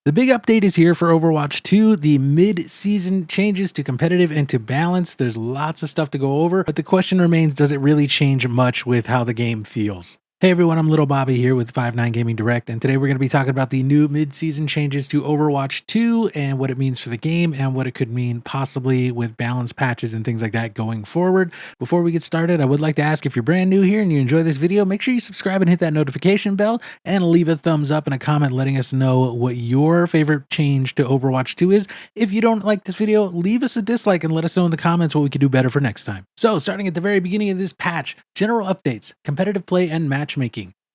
The big update is here for Overwatch 2, the mid-season changes to competitive and to balance. There's lots of stuff to go over, but the question remains, does it really change much with how the game feels? Hey everyone, I'm LittleBobby here with 59 Gaming Direct, and today we're going to be talking about the new mid-season changes to Overwatch 2 and what it means for the game and what it could mean possibly with balance patches and things like that going forward. Before we get started, I would like to ask, if you're brand new here and you enjoy this video, make sure you subscribe and hit that notification bell and leave a thumbs up and a comment letting us know what your favorite change to Overwatch 2 is. If you don't like this video, leave us a dislike and let us know in the comments what we could do better for next time. So starting at the very beginning of this patch, general updates, competitive play and matchmaking.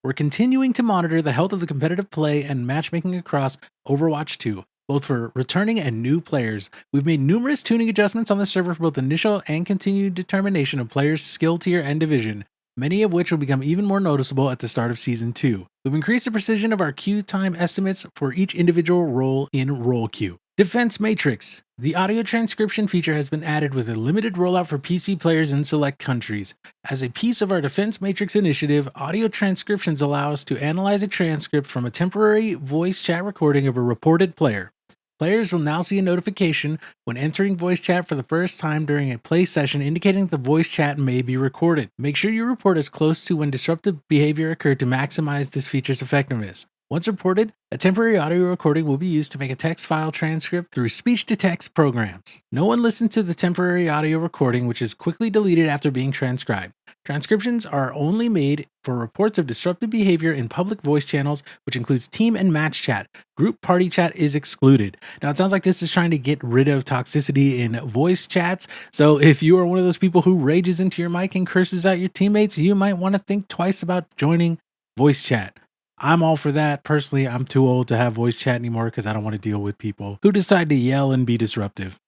We're continuing to monitor the health of the competitive play and matchmaking across Overwatch 2, both for returning and new players. We've made numerous tuning adjustments on the server for both initial and continued determination of players' skill tier and division, many of which will become even more noticeable at the start of Season 2. We've increased the precision of our queue time estimates for each individual role in role queue. Defense Matrix. The audio transcription feature has been added with a limited rollout for PC players in select countries. As a piece of our Defense Matrix initiative, audio transcriptions allow us to analyze a transcript from a temporary voice chat recording of a reported player. Players will now see a notification when entering voice chat for the first time during a play session indicating the voice chat may be recorded. Make sure you report as close to when disruptive behavior occurred to maximize this feature's effectiveness. Once reported, a temporary audio recording will be used to make a text file transcript through speech-to-text programs. No one listens to the temporary audio recording, which is quickly deleted after being transcribed. Transcriptions are only made for reports of disruptive behavior in public voice channels, which includes team and match chat. Group party chat is excluded. Now, it sounds like this is trying to get rid of toxicity in voice chats, so if you are one of those people who rages into your mic and curses at your teammates, you might want to think twice about joining voice chat. I'm all for that. Personally, I'm too old to have voice chat anymore because I don't want to deal with people who decide to yell and be disruptive.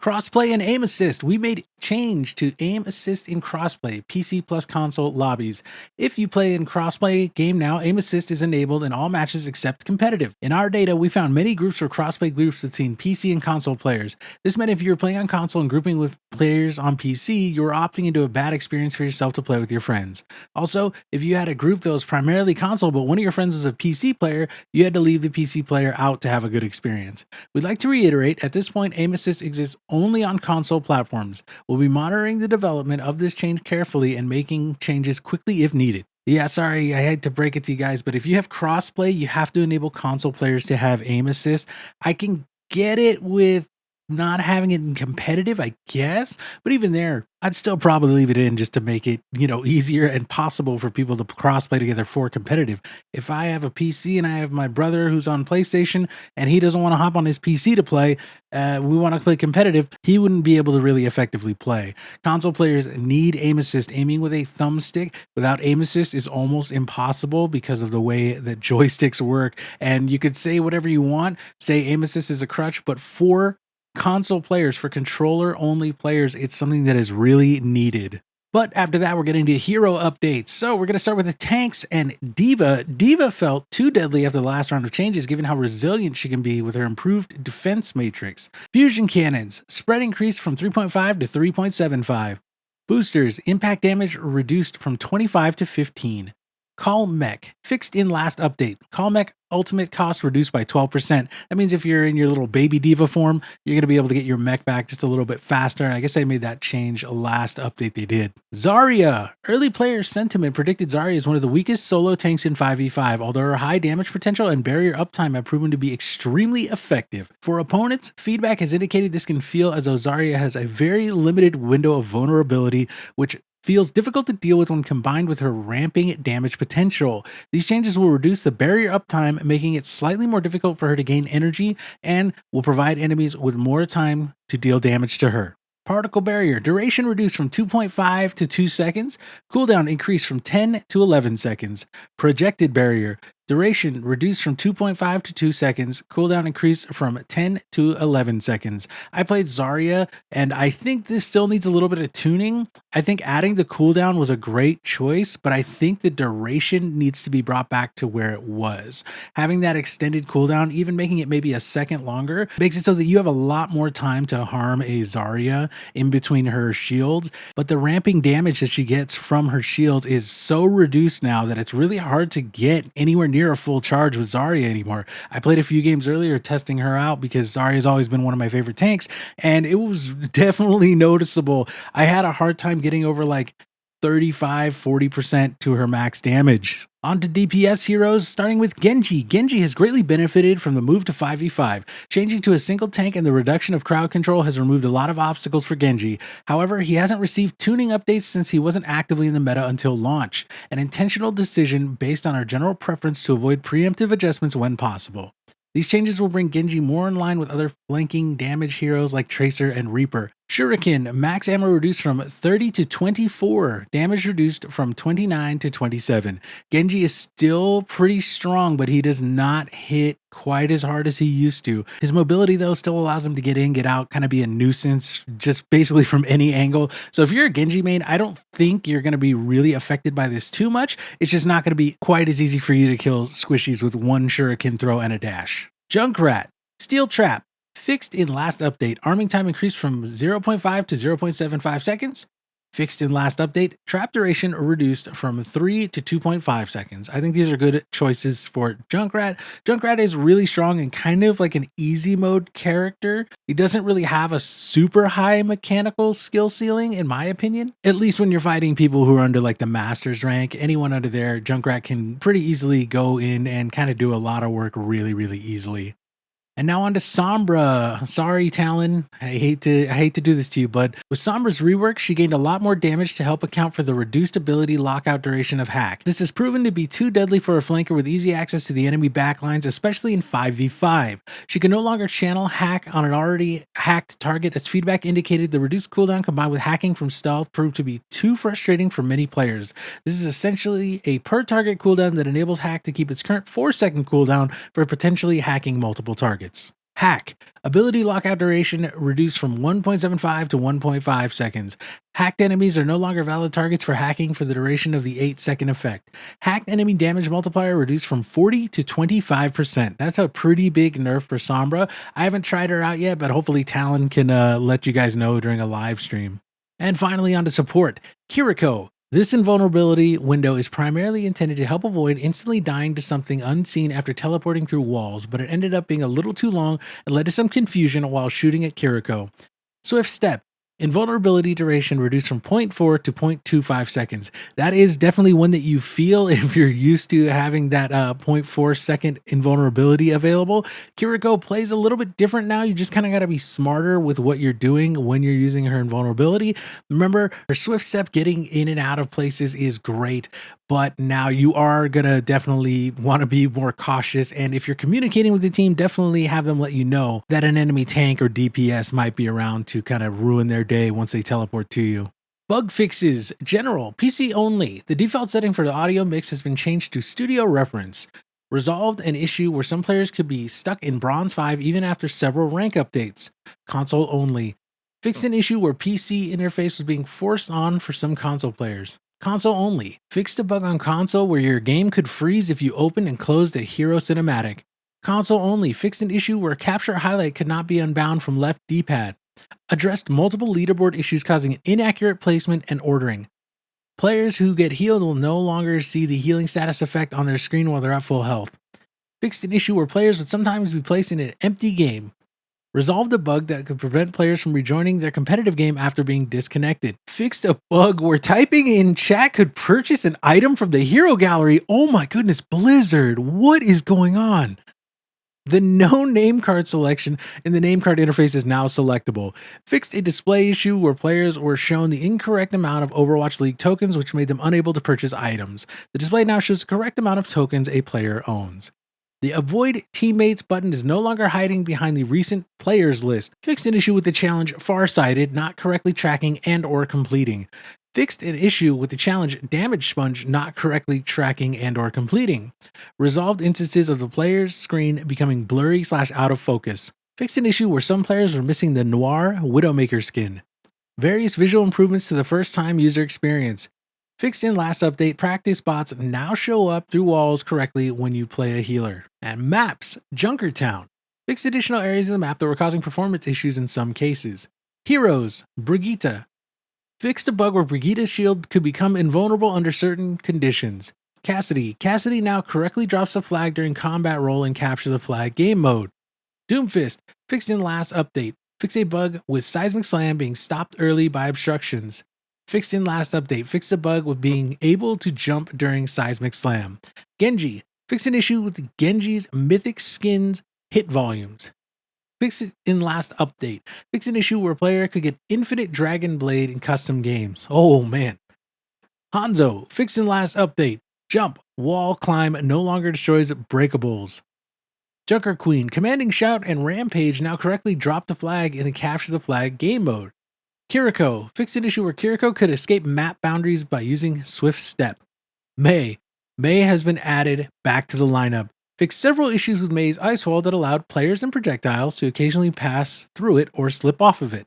Crossplay and aim assist. We made change to aim assist in crossplay, PC plus console lobbies. If you play in crossplay game now, aim assist is enabled in all matches except competitive. In our data, we found many groups for crossplay groups between PC and console players. This meant if you were playing on console and grouping with players on PC, you were opting into a bad experience for yourself to play with your friends. Also, if you had a group that was primarily console, but one of your friends was a PC player, you had to leave the PC player out to have a good experience. We'd like to reiterate, at this point, aim assist exists only on console platforms. We'll be monitoring the development of this change carefully and making changes quickly if needed. Yeah, sorry, I hate to break it to you guys, but if you have crossplay, you have to enable console players to have aim assist. I can get it with not having it in competitive, I guess, but even there, I'd still probably leave it in just to make it, easier and possible for people to cross-play together for competitive. If I have a PC and I have my brother who's on PlayStation and he doesn't want to hop on his PC to play, we want to play competitive, he wouldn't be able to really effectively play. Console players need aim assist. Aiming with a thumbstick without aim assist is almost impossible because of the way that joysticks work. And you could say whatever you want, say aim assist is a crutch, but for console players, for controller only players, it's something that is really needed. But after that, we're getting to hero updates. So we're going to start with the tanks and D.Va. D.Va felt too deadly after the last round of changes, given how resilient she can be with her improved defense matrix. Fusion cannons, spread increased from 3.5 to 3.75. Boosters, impact damage reduced from 25 to 15. Call Mech, fixed in last update. Call Mech ultimate cost reduced by 12%. That means if you're in your little baby D.Va form, you're going to be able to get your mech back just a little bit faster. I guess they made that change last update they did. Zarya. Early player sentiment predicted Zarya is one of the weakest solo tanks in 5v5, although her high damage potential and barrier uptime have proven to be extremely effective. For opponents, feedback has indicated this can feel as though Zarya has a very limited window of vulnerability, which feels difficult to deal with when combined with her ramping damage potential. These changes will reduce the barrier uptime, making it slightly more difficult for her to gain energy, and will provide enemies with more time to deal damage to her. Particle barrier, duration reduced from 2.5 to 2 seconds. Cooldown increased from 10 to 11 seconds. Projected barrier, duration reduced from 2.5 to 2 seconds. Cooldown increased from 10 to 11 seconds. I played Zarya, and I think this still needs a little bit of tuning. I think adding the cooldown was a great choice, but I think the duration needs to be brought back to where it was. Having that extended cooldown, even making it maybe a second longer, makes it so that you have a lot more time to harm a Zarya in between her shields, but the ramping damage that she gets from her shields is so reduced now that it's really hard to get anywhere near a full charge with Zarya anymore. I played a few games earlier testing her out because Zarya's always been one of my favorite tanks, and it was definitely noticeable. I had a hard time getting over like 35–40% to her max damage. On to DPS heroes, starting with Genji. Genji has greatly benefited from the move to 5v5. Changing to a single tank and the reduction of crowd control has removed a lot of obstacles for Genji. However, he hasn't received tuning updates since he wasn't actively in the meta until launch, an intentional decision based on our general preference to avoid preemptive adjustments when possible. These changes will bring Genji more in line with other flanking damage heroes like Tracer and Reaper. Shuriken, max ammo reduced from 30 to 24, damage reduced from 29 to 27. Genji is still pretty strong, but he does not hit quite as hard as he used to. His mobility though still allows him to get in, get out, kind of be a nuisance just basically from any angle. So if you're a Genji main, I don't think you're going to be really affected by this too much. It's just not going to be quite as easy for you to kill squishies with one Shuriken throw and a dash. Junkrat, Steel Trap. Fixed in last update, arming time increased from 0.5 to 0.75 seconds. Fixed in last update, trap duration reduced from 3 to 2.5 seconds. I think these are good choices for Junkrat. Junkrat is really strong and kind of like an easy mode character. He doesn't really have a super high mechanical skill ceiling, in my opinion. At least when you're fighting people who are under like the master's rank, anyone under there, Junkrat can pretty easily go in and kind of do a lot of work really, really easily. And now on to Sombra. Sorry, Talon. I hate to do this to you, but with Sombra's rework, she gained a lot more damage to help account for the reduced ability lockout duration of Hack. This has proven to be too deadly for a flanker with easy access to the enemy backlines, especially in 5v5. She can no longer channel Hack on an already hacked target, as feedback indicated the reduced cooldown combined with hacking from stealth proved to be too frustrating for many players. This is essentially a per target cooldown that enables Hack to keep its current 4-second cooldown for potentially hacking multiple targets. Hack. Ability lockout duration reduced from 1.75 to 1.5 seconds. Hacked enemies are no longer valid targets for hacking for the duration of the 8-second effect. Hacked enemy damage multiplier reduced from 40 to 25%. That's a pretty big nerf for Sombra. I haven't tried her out yet, but hopefully Talon can let you guys know during a live stream. And finally on to support. Kiriko. This invulnerability window is primarily intended to help avoid instantly dying to something unseen after teleporting through walls, but it ended up being a little too long and led to some confusion while shooting at Kiriko. Swift Step. Invulnerability duration reduced from 0.4 to 0.25 seconds. That is definitely one that you feel if you're used to having that 0.4 second invulnerability available. Kiriko plays a little bit different now. You just kind of got to be smarter with what you're doing when you're using her invulnerability. Remember, her Swift Step getting in and out of places is great, but now you are going to definitely want to be more cautious. And if you're communicating with the team, definitely have them let you know that an enemy tank or DPS might be around to kind of ruin their day once they teleport to you. Bug fixes. General. PC only. The default setting for the audio mix has been changed to studio reference. Resolved an issue where some players could be stuck in Bronze 5 even after several rank updates. Console only. Fixed an issue where PC interface was being forced on for some console players. Console only. Fixed a bug on console where your game could freeze if you opened and closed a hero cinematic. Console only. Fixed an issue where capture highlight could not be unbound from left D-pad. Addressed multiple leaderboard issues causing inaccurate placement and ordering. Players who get healed will no longer see the healing status effect on their screen while they're at full health. Fixed an issue where players would sometimes be placed in an empty game. Resolved a bug that could prevent players from rejoining their competitive game after being disconnected. Fixed a bug where typing in chat could purchase an item from the hero gallery. Oh my goodness, Blizzard, what is going on? The no name card selection in the name card interface is now selectable. Fixed a display issue where players were shown the incorrect amount of Overwatch League tokens, which made them unable to purchase items. The display now shows the correct amount of tokens a player owns. The Avoid Teammates button is no longer hiding behind the recent players list. Fixed an issue with the challenge Farsighted not correctly tracking and or completing. Fixed an issue with the challenge Damage Sponge not correctly tracking and or completing. Resolved instances of the player's screen becoming blurry / out of focus. Fixed an issue where some players were missing the Noir Widowmaker skin. Various visual improvements to the first time user experience. Fixed in last update, practice bots now show up through walls correctly when you play a healer. And maps, Junkertown. Fixed additional areas of the map that were causing performance issues in some cases. Heroes, Brigitte. Fixed a bug where Brigitte's shield could become invulnerable under certain conditions. Cassidy. Cassidy now correctly drops the flag during combat roll and capture the flag game mode. Doomfist. Fixed in last update. Fixed a bug with seismic slam being stopped early by obstructions. Fixed in last update. Fixed a bug with being able to jump during seismic slam. Genji. Fixed an issue with Genji's mythic skins hit volumes. Fixed it in last update. Fixed an issue where a player could get infinite Dragon Blade in custom games. Oh man. Hanzo. Fixed in last update. Jump, wall climb no longer destroys breakables. Junker Queen. Commanding Shout and Rampage now correctly drop the flag in the capture the flag game mode. Kiriko. Fixed an issue where Kiriko could escape map boundaries by using Swift Step. Mei. Mei has been added back to the lineup. Fixed several issues with Mei's ice wall that allowed players and projectiles to occasionally pass through it or slip off of it.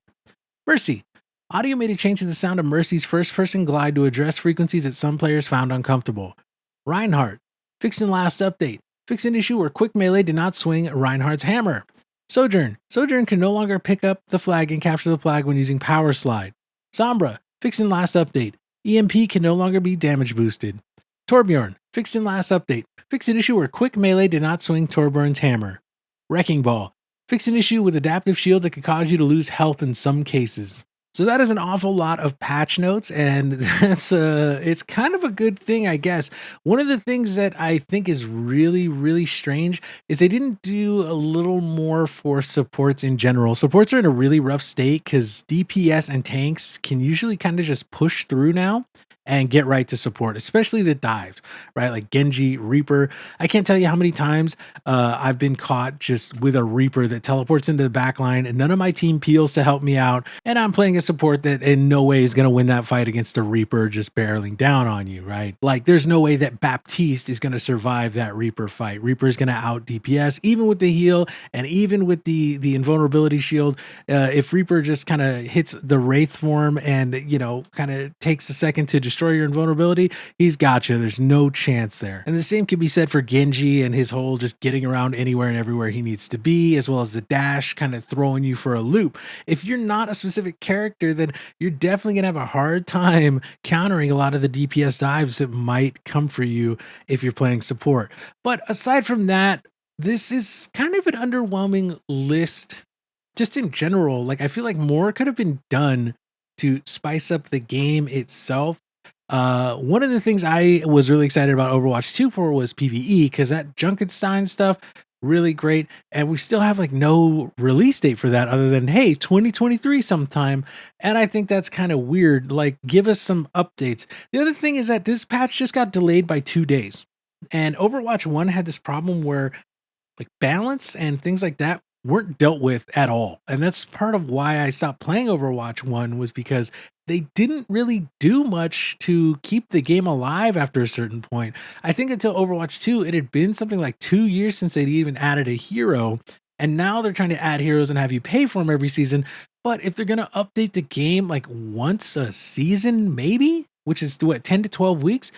Mercy. Audio made a change to the sound of Mercy's first-person glide to address frequencies that some players found uncomfortable. Reinhardt. Fixed in last update. Fixed an issue where quick melee did not swing Reinhardt's hammer. Sojourn. Sojourn can no longer pick up the flag and capture the flag when using power slide. Sombra. Fixed in last update. EMP can no longer be damage boosted. Torbjorn. Fixed in last update. Fixed an issue where quick melee did not swing Torbjorn's hammer. Wrecking Ball. Fixed an issue with adaptive shield that could cause you to lose health in some cases. So that is an awful lot of patch notes, and that's it's kind of a good thing, I guess. One of the things that I think is really, really strange is they didn't do a little more for supports in general. Supports are in a really rough state because DPS and tanks can usually kind of just push through now and get right to support, especially the dives, right? Like Genji, Reaper. I can't tell you how many times I've been caught just with a Reaper that teleports into the back line and none of my team peels to help me out. And I'm playing a support that in no way is going to win that fight against a Reaper just barreling down on you, right? Like there's no way that Baptiste is going to survive that Reaper fight. Reaper is going to out DPS, even with the heal and even with the invulnerability shield. If Reaper just kind of hits the Wraith form and, you know, kind of takes a second to destroy your invulnerability, he's got you. There's no chance there. And the same can be said for Genji and his whole just getting around anywhere and everywhere he needs to be, as well as the dash kind of throwing you for a loop. If you're not a specific character, then you're definitely gonna have a hard time countering a lot of the DPS dives that might come for you if you're playing support. But aside from that, this is kind of an underwhelming list just in general. Like I feel like more could have been done to spice up the game itself. One of the things I was really excited about Overwatch 2 for was PvE, because that Junkenstein stuff, really great. And we still have like no release date for that other than, hey, 2023 sometime. And I think that's kind of weird. Like, give us some updates. The other thing is that this patch just got delayed by 2 days. And Overwatch 1 had this problem where like balance and things like that weren't dealt with at all. And that's part of why I stopped playing Overwatch 1, was because they didn't really do much to keep the game alive after a certain point. I think until Overwatch 2, it had been something like 2 years since they'd even added a hero. And now they're trying to add heroes and have you pay for them every season. But if they're going to update the game like once a season, maybe, which is what, 10 to 12 weeks,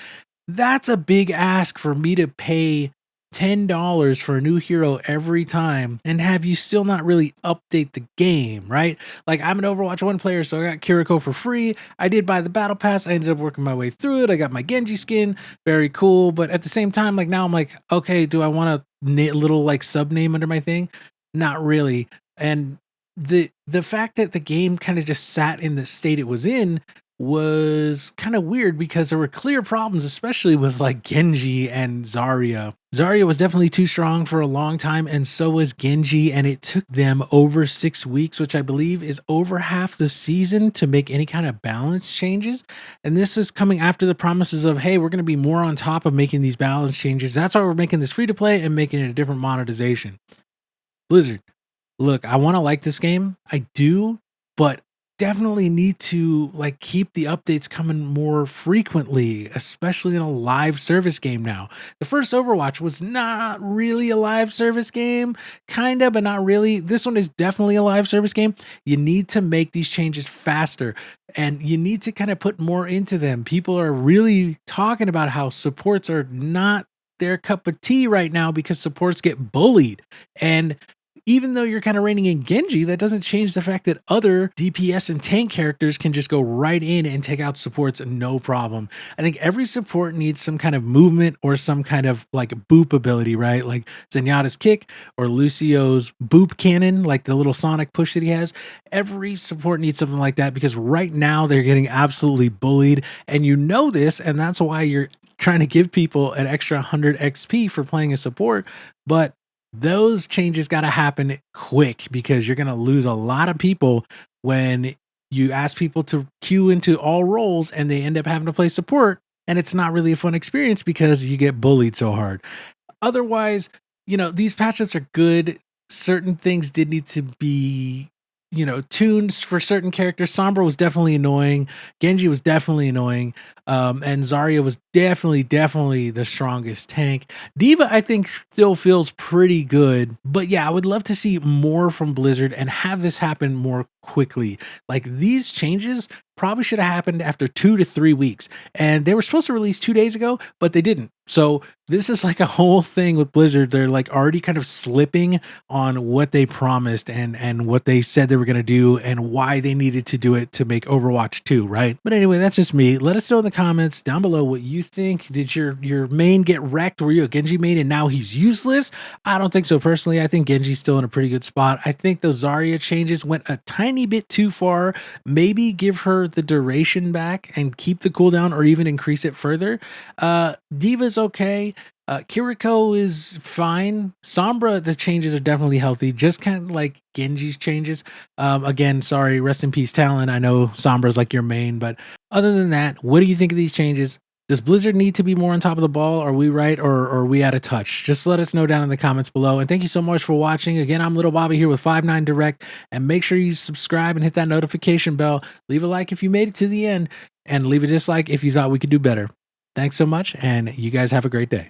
that's a big ask for me to pay $10 for a new hero every time and have you still not really update the game, right? Like I'm an Overwatch 1 player, so I got Kiriko for free. I did buy the battle pass. I ended up working my way through it. I got my Genji skin, very cool. But at the same time, like now I'm like, okay, do I want a little like sub name under my thing? Not really. And the fact that the game kind of just sat in the state it was in was kind of weird, because there were clear problems, especially with like Genji and Zarya. Zarya was definitely too strong for a long time, and so was Genji, and it took them over 6 weeks, which I believe is over half the season, to make any kind of balance changes. And this is coming after the promises of, hey, we're going to be more on top of making these balance changes. That's why we're making this free to play and making it a different monetization. Blizzard, look, I want to like this game. I do, but definitely need to like keep the updates coming more frequently, especially in a live service game now. The first Overwatch was not really a live service game, kind of, but not really. This one is definitely a live service game. You need to make these changes faster, and you need to kind of put more into them. People are really talking about how supports are not their cup of tea right now because supports get bullied. And even though you're kind of reining in Genji, that doesn't change the fact that other DPS and tank characters can just go right in and take out supports no problem. I think every support needs some kind of movement or some kind of like boop ability, right? Like Zenyatta's kick or Lucio's boop cannon, like the little sonic push that he has. Every support needs something like that because right now they're getting absolutely bullied, and you know this, and that's why you're trying to give people an extra 100 XP for playing a support. But those changes got to happen quick because you're going to lose a lot of people when you ask people to queue into all roles and they end up having to play support, and it's not really a fun experience because you get bullied so hard. Otherwise, these patches are good. Certain things did need to be, tuned for certain characters. Sombra was definitely annoying. Genji was definitely annoying. And Zarya was definitely the strongest tank. Diva, I think, still feels pretty good. But yeah, I would love to see more from Blizzard and have this happen more quickly. Like, these changes probably should have happened after 2 to 3 weeks. And they were supposed to release 2 days ago, but they didn't. So this is like a whole thing with Blizzard. They're like already kind of slipping on what they promised and what they said they were going to do and why they needed to do it to make Overwatch 2, right? But anyway, that's just me. Let us know in the comments down below what you think. Did your main get wrecked? Were you a Genji main and now he's useless? I don't think so personally. I think Genji's still in a pretty good spot. I think those Zarya changes went a tiny bit too far. Maybe give her the duration back and keep the cooldown or even increase it further. Diva's okay. Kiriko is fine. Sombra, the changes are definitely healthy, just kind of like Genji's changes. Again, sorry, rest in peace, Talon. I know Sombra's like your main, but other than that, what do you think of these changes? Does Blizzard need to be more on top of the ball? Are we right or are we out of touch? Just let us know down in the comments below. And thank you so much for watching. Again, I'm LittleBobby here with 5-9 Direct. And make sure you subscribe and hit that notification bell. Leave a like if you made it to the end. And leave a dislike if you thought we could do better. Thanks so much, and you guys have a great day.